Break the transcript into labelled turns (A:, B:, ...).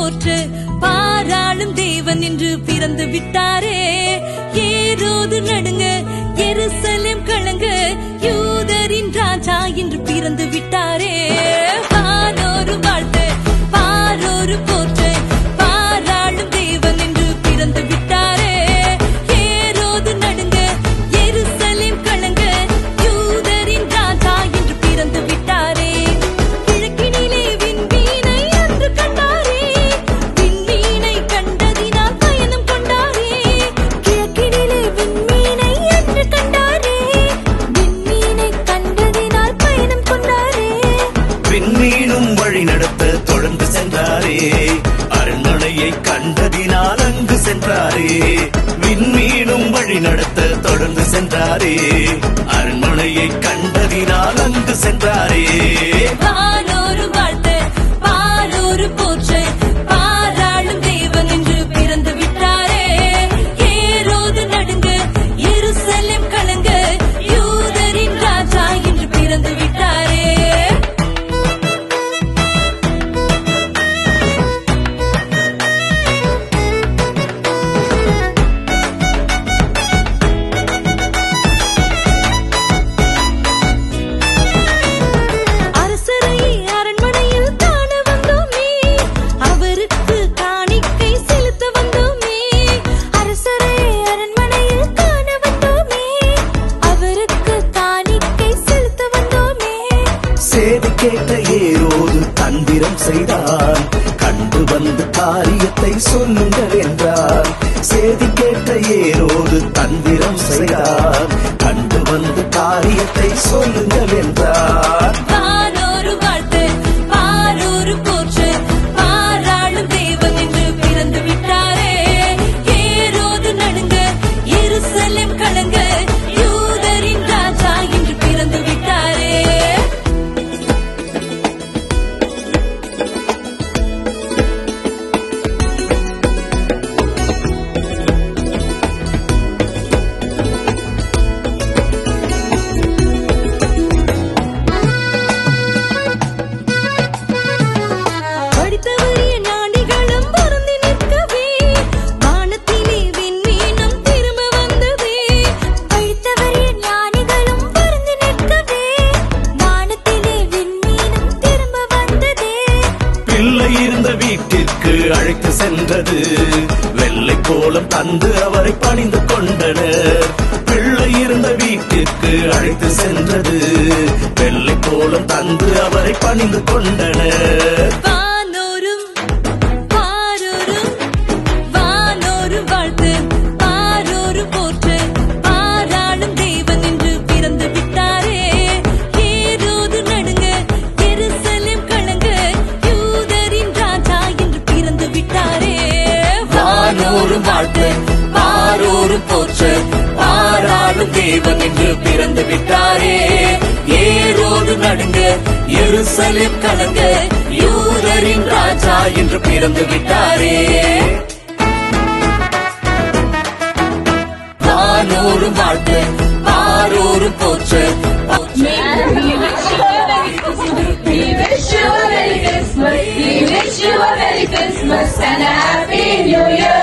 A: போற்று பாராளும் தேவன் என்று பிறந்து விட்டாரே. ஏரோது நடுங்க எருசலேம் கலங்க யூதரின் ராஜா என்று பிறந்து விட்டாரே. வானோரு வாழ்த்து பாரோரு போற்று பாராளும் தேவன் என்று பிறந்து விட்டாரே. ஏரோது நடுங்க எருசலேம் கலங்க யூதரின் ராஜா என்று பிறந்து விட்டாரே. கிழக்கினிலே விண்மீனை அன்று கண்டாரே, விண்மீனை கண்டதினால் பயணம் கொண்டாரே. கிழக்கினிலே விண்மீனை அன்று கண்டாரே, விண்மீனை கண்டதினால் பயணம் கொண்டாரே.
B: விண்மீனும் வழி நடத்த தொடர்ந்து சென்றாரே, அரண்மனையை கண்டதினால் அங்கு சென்றாரே. விண்மீனும் வழி நடத்த தொடர்ந்து சென்றாரே, அரண்மனையை கண்டதினால் அங்கு சென்றாரே.
A: வானோரு வாழ்த்து பாரோரு போற்று பாராளும் தேவன் என்று பிறந்து விட்டாரே. ஏரோது நடுங்க எருசலேம் கலங்க யூதரின் ராஜா என்று பிறந்து விட்டாரே. அரசரை அரண்மனையில் காண வந்தோமே, அவருக்கு காணிக்கை செலுத்த வந்தோமே. அரசரை அரண்மனையில் காண வந்தோமே, அவருக்கு காணிக்கை செலுத்த வந்தோமே.
B: சேதி கேட்ட ஏரோது தந்திரம் செய்தார், கண்டு வந்து காரியத்தை சொல்லுங்கள் என்றார். சேதி கேட்ட ஏரோது தந்திரம் செய்தார், கண்டு வந்து காரியத்தை சொல்லுங்கள் என்றார்.
A: வானோரு வாழ்த்து பாரோரு போற்று பாராளும் தேவன் என்று பிறந்து விட்டாரே. ஏரோது நடுங்க எருசலேம் கலங்க யூதரின் ராஜா என்று பிறந்து விட்டாரே. படித்தவரிய ஞானிகளும் பொருந்தி நிற்கவே, வானத்திலே விண்மீனும் திரும்ப வந்ததே. படித்தவரிய ஞானிகளும் பொருந்தி நிற்கவே, வானத்திலே விண்மீனும் திரும்ப வந்ததே.
B: பிள்ளை இருந்த வீட்டிற்கு அழைத்து சென்றது, வெள்ளை கோலம் தந்து அவரை பணிந்து கொண்டனர். பிள்ளை இருந்த வீட்டிற்கு அழைத்து சென்றது, வெள்ளை கோலம் தந்து அவரை பணிந்து கொண்டனர்.
A: வானோரும் பாரோரும் வானோரு வாழ்த்து பாரோரு போற்று பாராளும் தேவன் என்று பிறந்து விட்டாரே. ஏரோது நடுங்க எருசலேம் கலங்க யூதரின் ராஜா என்று பிறந்து விட்டாரே.
B: வானோரும் வாழ்த்து பாரோரும் போற்று பாராளும் தேவன் என்று பிறந்து விட்டாரே. ஏரோது நடுங்க எருசலேம் கலங்க யூதரின் ராஜா என்று பிறந்து விட்டாரே. வானோரும் வாழ்த்து பாரோரும் போற்று.
C: We wish you a Merry Christmas and a Happy New Year.